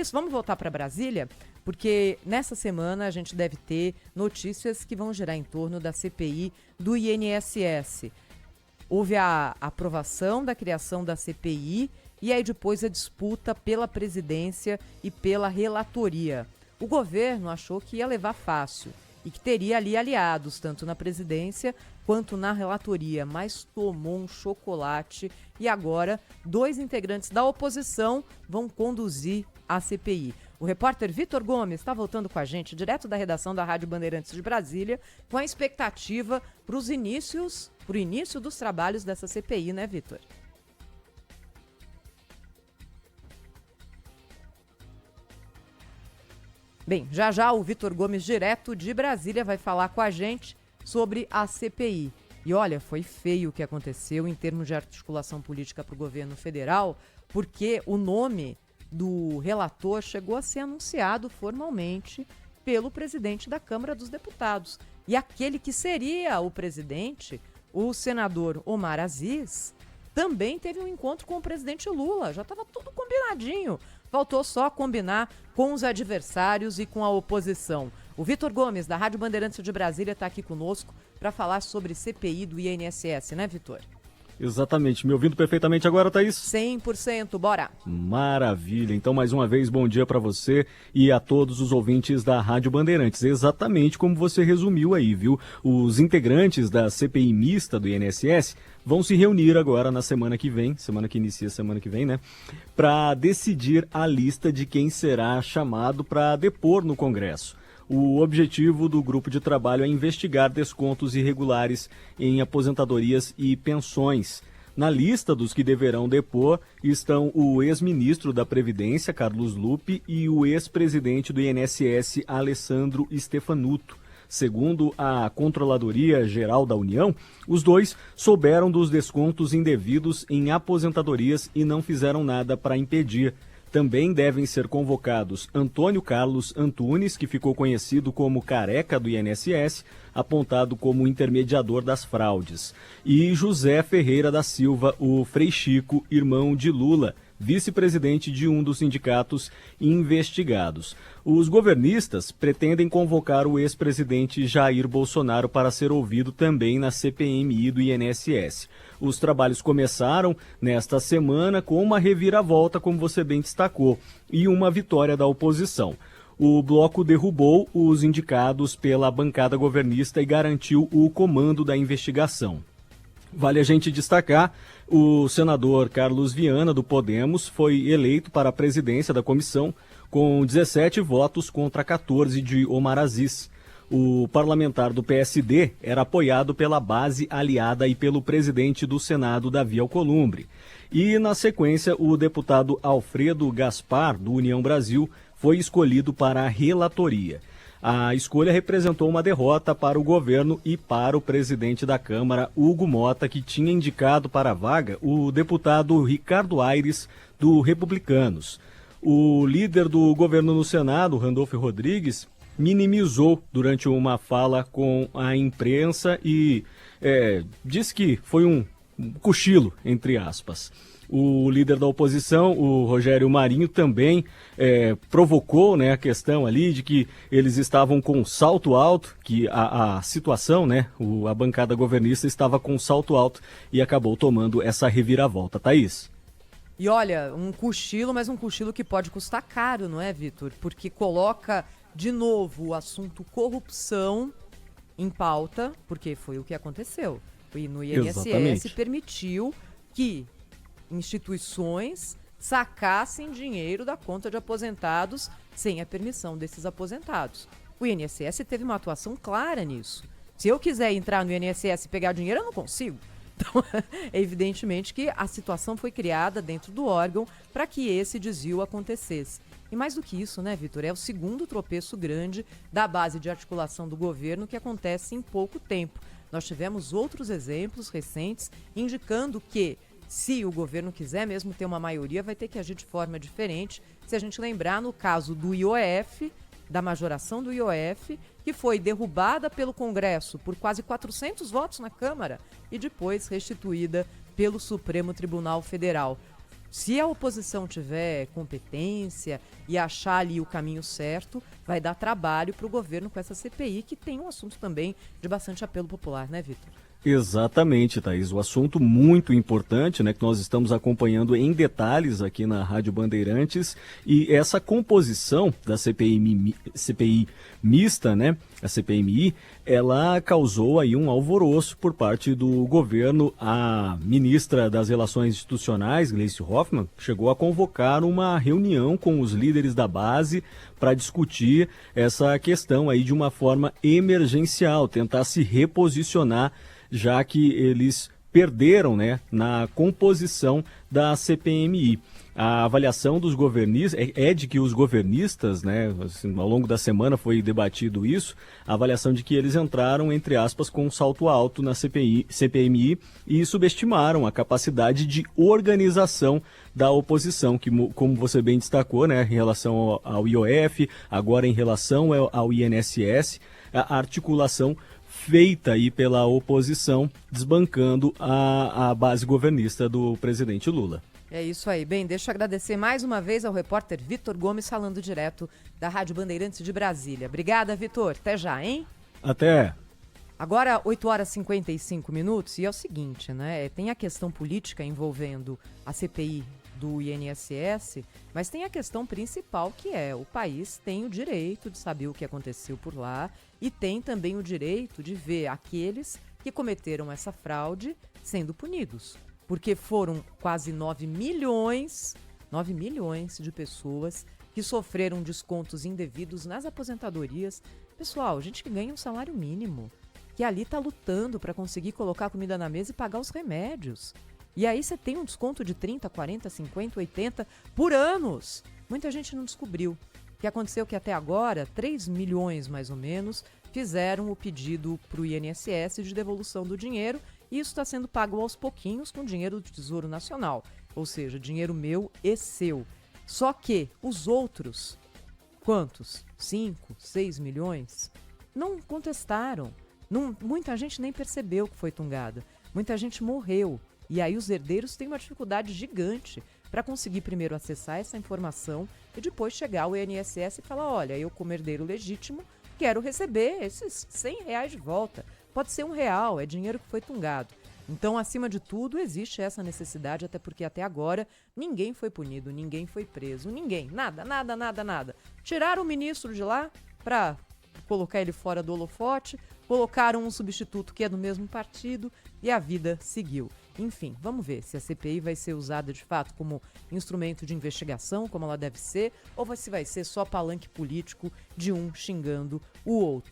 isso, vamos voltar para Brasília, porque nessa semana a gente deve ter notícias que vão girar em torno da CPI do INSS. Houve a aprovação da criação da CPI e aí depois a disputa pela presidência e pela relatoria. O governo achou que ia levar fácil e que teria ali aliados, tanto na presidência quanto na relatoria, mas tomou um chocolate e agora 2 integrantes da oposição vão conduzir a CPI. O repórter Vitor Gomes está voltando com a gente, direto da redação da Rádio Bandeirantes de Brasília, com a expectativa para o início dos trabalhos dessa CPI, né, Vitor? Bem, já o Vitor Gomes, direto de Brasília, vai falar com a gente sobre a CPI. E olha, foi feio o que aconteceu em termos de articulação política para o governo federal, porque o nome do relator chegou a ser anunciado formalmente pelo presidente da Câmara dos Deputados. E aquele que seria o presidente, o senador Omar Aziz, também teve um encontro com o presidente Lula. Já estava tudo combinadinho. Faltou só combinar com os adversários e com a oposição. O Vitor Gomes, da Rádio Bandeirantes de Brasília, está aqui conosco para falar sobre CPI do INSS, né, Vitor? Exatamente. Me ouvindo perfeitamente agora, Thaís? 100%, bora! Maravilha. Então, mais uma vez, bom dia para você e a todos os ouvintes da Rádio Bandeirantes. Exatamente como você resumiu aí, viu? Os integrantes da CPI mista do INSS vão se reunir agora na semana que vem, semana que inicia semana que vem, né? Para decidir a lista de quem será chamado para depor no Congresso. O objetivo do grupo de trabalho é investigar descontos irregulares em aposentadorias e pensões. Na lista dos que deverão depor estão o ex-ministro da Previdência, Carlos Lupe, e o ex-presidente do INSS, Alessandro Stefanuto. Segundo a Controladoria Geral da União, os dois souberam dos descontos indevidos em aposentadorias e não fizeram nada para impedir. Também devem ser convocados Antônio Carlos Antunes, que ficou conhecido como Careca do INSS, apontado como intermediador das fraudes, e José Ferreira da Silva, o Frei Chico, irmão de Lula, vice-presidente de um dos sindicatos investigados. Os governistas pretendem convocar o ex-presidente Jair Bolsonaro para ser ouvido também na CPMI do INSS. Os trabalhos começaram nesta semana com uma reviravolta, como você bem destacou, e uma vitória da oposição. O bloco derrubou os indicados pela bancada governista e garantiu o comando da investigação. Vale a gente destacar, o senador Carlos Viana, do Podemos, foi eleito para a presidência da comissão com 17 votos contra 14 de Omar Aziz. O parlamentar do PSD era apoiado pela base aliada e pelo presidente do Senado, Davi Alcolumbre. E, na sequência, o deputado Alfredo Gaspar, do União Brasil, foi escolhido para a relatoria. A escolha representou uma derrota para o governo e para o presidente da Câmara, Hugo Mota, que tinha indicado para a vaga o deputado Ricardo Aires, do Republicanos. O líder do governo no Senado, Randolfo Rodrigues, minimizou durante uma fala com a imprensa e disse que foi um cochilo, entre aspas. O líder da oposição, o Rogério Marinho, também provocou, né, a questão ali de que eles estavam com salto alto, que a situação, né, a bancada governista estava com salto alto e acabou tomando essa reviravolta. Thaís? E olha, um cochilo, mas um cochilo que pode custar caro, não é, Vitor? Porque coloca de novo o assunto corrupção em pauta, porque foi o que aconteceu. E no INSS Exatamente. permitiu que instituições sacassem dinheiro da conta de aposentados sem a permissão desses aposentados. O INSS teve uma atuação clara nisso. Se eu quiser entrar no INSS e pegar dinheiro, eu não consigo. Então, evidentemente que a situação foi criada dentro do órgão para que esse desvio acontecesse. E mais do que isso, né, Vitor? É o segundo tropeço grande da base de articulação do governo que acontece em pouco tempo. Nós tivemos outros exemplos recentes indicando que, se o governo quiser mesmo ter uma maioria, vai ter que agir de forma diferente. Se a gente lembrar no caso do IOF, da majoração do IOF, que foi derrubada pelo Congresso por quase 400 votos na Câmara e depois restituída pelo Supremo Tribunal Federal. Se a oposição tiver competência e achar ali o caminho certo, vai dar trabalho para o governo com essa CPI, que tem um assunto também de bastante apelo popular, né, Vitor? Exatamente, Thaís. O assunto muito importante, né, que nós estamos acompanhando em detalhes aqui na Rádio Bandeirantes, e essa composição da CPI mista, né, a CPMI, ela causou aí um alvoroço por parte do governo. A ministra das Relações Institucionais, Gleisi Hoffmann, chegou a convocar uma reunião com os líderes da base para discutir essa questão aí de uma forma emergencial, tentar se reposicionar, já que eles perderam, né, na composição da CPMI. A avaliação dos governistas é de que os governistas, né, assim, ao longo da semana foi debatido isso, a avaliação de que eles entraram, entre aspas, com um salto alto na CPMI e subestimaram a capacidade de organização da oposição, que, como você bem destacou, né, em relação ao IOF, agora em relação ao INSS, a articulação feita aí pela oposição, desbancando a base governista do presidente Lula. É isso aí. Bem, deixa eu agradecer mais uma vez ao repórter Vitor Gomes, falando direto da Rádio Bandeirantes de Brasília. Obrigada, Vitor. Até já, hein? Até. Agora, 8 horas e 55 minutos, e é o seguinte, né? Tem a questão política envolvendo a CPI do INSS, mas tem a questão principal, que é: o país tem o direito de saber o que aconteceu por lá e tem também o direito de ver aqueles que cometeram essa fraude sendo punidos. Porque foram quase 9 milhões de pessoas que sofreram descontos indevidos nas aposentadorias. Pessoal, gente que ganha um salário mínimo, que ali está lutando para conseguir colocar comida na mesa e pagar os remédios. E aí você tem um desconto de 30, 40, 50, 80 por anos. Muita gente não descobriu. O que aconteceu que até agora, 3 milhões mais ou menos, fizeram o pedido para o INSS de devolução do dinheiro, e isso está sendo pago aos pouquinhos com dinheiro do Tesouro Nacional, ou seja, dinheiro meu e seu. Só que os outros, quantos? 5, 6 milhões? Não contestaram. Muita gente nem percebeu que foi tungada. Muita gente morreu. E aí os herdeiros têm uma dificuldade gigante para conseguir primeiro acessar essa informação e depois chegar ao INSS e falar: olha, eu como herdeiro legítimo quero receber esses R$100 de volta. Pode ser R$1, é dinheiro que foi tungado. Então, acima de tudo, existe essa necessidade, até porque até agora ninguém foi punido, ninguém foi preso, ninguém, nada. Tiraram o ministro de lá para colocar ele fora do holofote, colocaram um substituto que é do mesmo partido e a vida seguiu. Enfim, vamos ver se a CPI vai ser usada de fato como instrumento de investigação, como ela deve ser, ou se vai ser só palanque político de um xingando o outro.